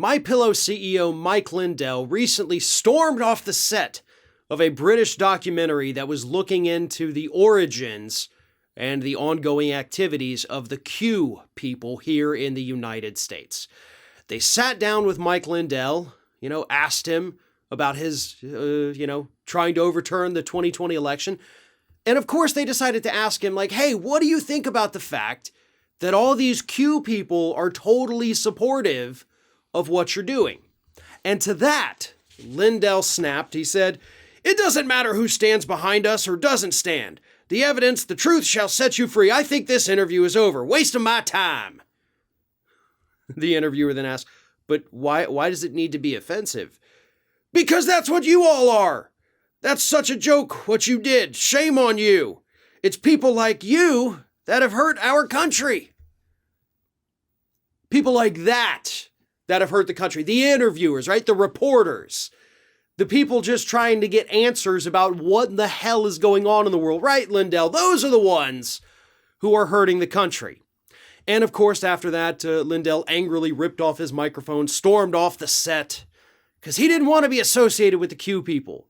MyPillow CEO Mike Lindell recently stormed off the set of a British documentary that was looking into the origins and the ongoing activities of the Q people here in the United States. They sat down with Mike Lindell, asked him about his, trying to overturn the 2020 election. And of course, they decided to ask him, hey, what do you think about the fact that all these Q people are totally supportive of what you're doing? And to that, Lindell snapped. He said, "It doesn't matter who stands behind us or doesn't stand. The evidence, the truth shall set you free. I think this interview is over. Waste of my time." The interviewer then asked, "But why does it need to be offensive?" "Because that's what you all are. That's such a joke what you did. Shame on you. It's people like you that have hurt our country." People like that have hurt the country. The interviewers, right? The reporters. The people just trying to get answers about what the hell is going on in the world. Right, Lindell? Those are the ones who are hurting the country. And of course, after that, Lindell angrily ripped off his microphone, stormed off the set, because he didn't want to be associated with the Q people.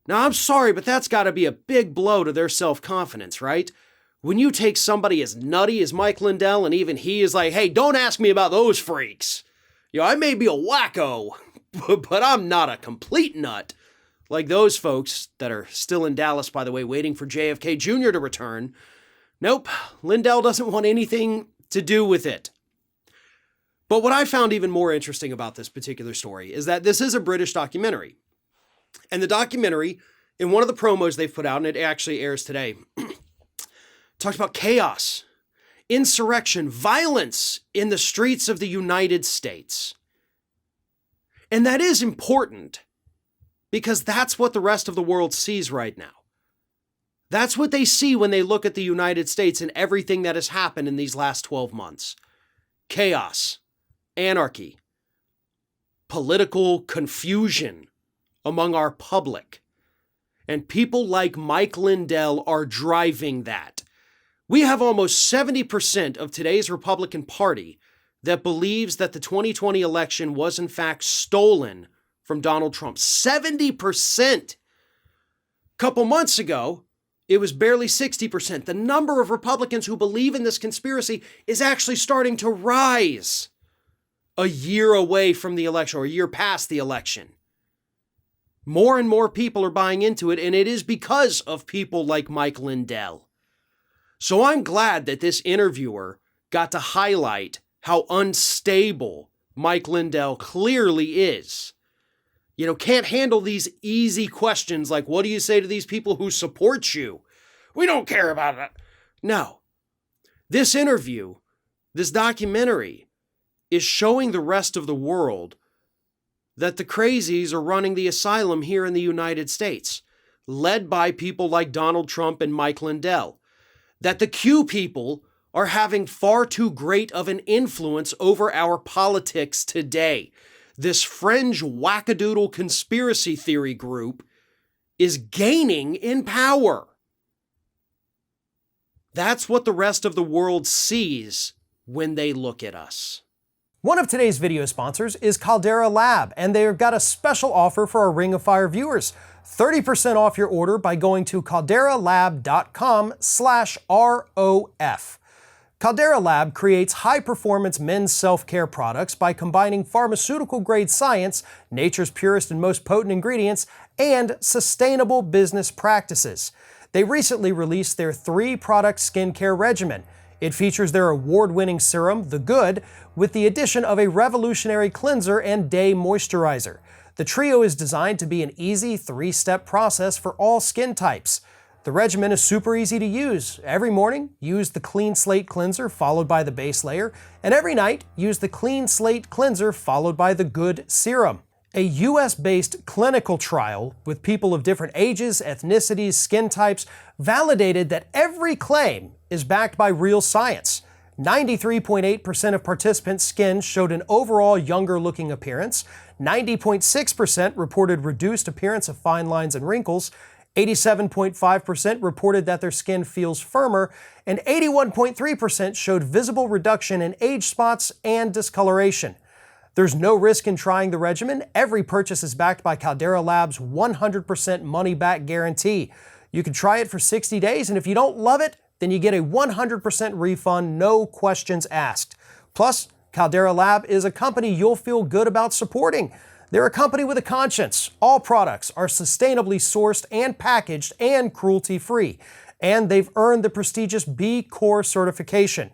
Now, I'm sorry, but that's got to be a big blow to their self-confidence, right? When you take somebody as nutty as Mike Lindell, and even he is like, "Hey, don't ask me about those freaks. I may be a wacko, but I'm not a complete nut." Like those folks that are still in Dallas, by the way, waiting for JFK Jr. to return. Nope, Lindell doesn't want anything to do with it. But what I found even more interesting about this particular story is that this is a British documentary. And the documentary, in one of the promos they've put out, and it actually airs today, talks about chaos, insurrection, violence in the streets of the United States. And that is important because that's what the rest of the world sees right now. That's what they see when they look at the United States and everything that has happened in these last 12 months. Chaos, anarchy, political confusion among our public. And people like Mike Lindell are driving that. We have almost 70% of today's Republican Party that believes that the 2020 election was in fact stolen from Donald Trump. 70%. A couple months ago, it was barely 60%. The number of Republicans who believe in this conspiracy is actually starting to rise a year away from the election, or a year past the election. More and more people are buying into it, and it is because of people like Mike Lindell. So I'm glad that this interviewer got to highlight how unstable Mike Lindell clearly is. Can't handle these easy questions like, what do you say to these people who support you? We don't care about it. No. This interview, this documentary, is showing the rest of the world that the crazies are running the asylum here in the United States, led by people like Donald Trump and Mike Lindell. That the Q people are having far too great of an influence over our politics today. This fringe wackadoodle conspiracy theory group is gaining in power. That's what the rest of the world sees when they look at us. One of today's video sponsors is Caldera Lab, and they've got a special offer for our Ring of Fire viewers. 30% off your order by going to calderalab.com/ROF. Caldera Lab creates high-performance men's self-care products by combining pharmaceutical-grade science, nature's purest and most potent ingredients, and sustainable business practices. They recently released their 3-product skincare regimen. It features their award-winning serum, The Good, with the addition of a revolutionary cleanser and day moisturizer. The trio is designed to be an easy 3-step process for all skin types. The regimen is super easy to use. Every morning, use the Clean Slate Cleanser followed by the base layer, and every night, use the Clean Slate Cleanser followed by the Good Serum. A US-based clinical trial with people of different ages, ethnicities, skin types validated that every claim is backed by real science. 93.8% of participants' skin showed an overall younger-looking appearance, 90.6% reported reduced appearance of fine lines and wrinkles, 87.5% reported that their skin feels firmer, and 81.3% showed visible reduction in age spots and discoloration. There's no risk in trying the regimen. Every purchase is backed by Caldera Labs' 100% money-back guarantee. You can try it for 60 days, and if you don't love it, then you get a 100% refund, no questions asked. Plus, Caldera Lab is a company you'll feel good about supporting. They're a company with a conscience. All products are sustainably sourced and packaged and cruelty-free. And they've earned the prestigious B Corp certification.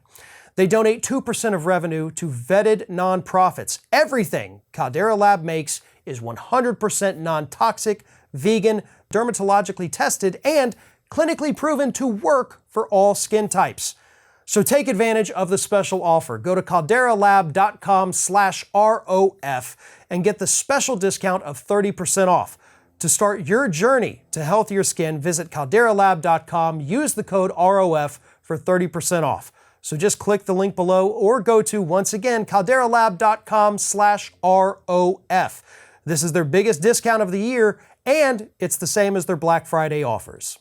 They donate 2% of revenue to vetted nonprofits. Everything Caldera Lab makes is 100% non-toxic, vegan, dermatologically tested, and clinically proven to work for all skin types. So take advantage of the special offer. Go to calderalab.com/ROF and get the special discount of 30% off. To start your journey to healthier skin, visit calderalab.com, use the code ROF for 30% off. So just click the link below or go to, once again, calderalab.com/ROF. This is their biggest discount of the year, and it's the same as their Black Friday offers.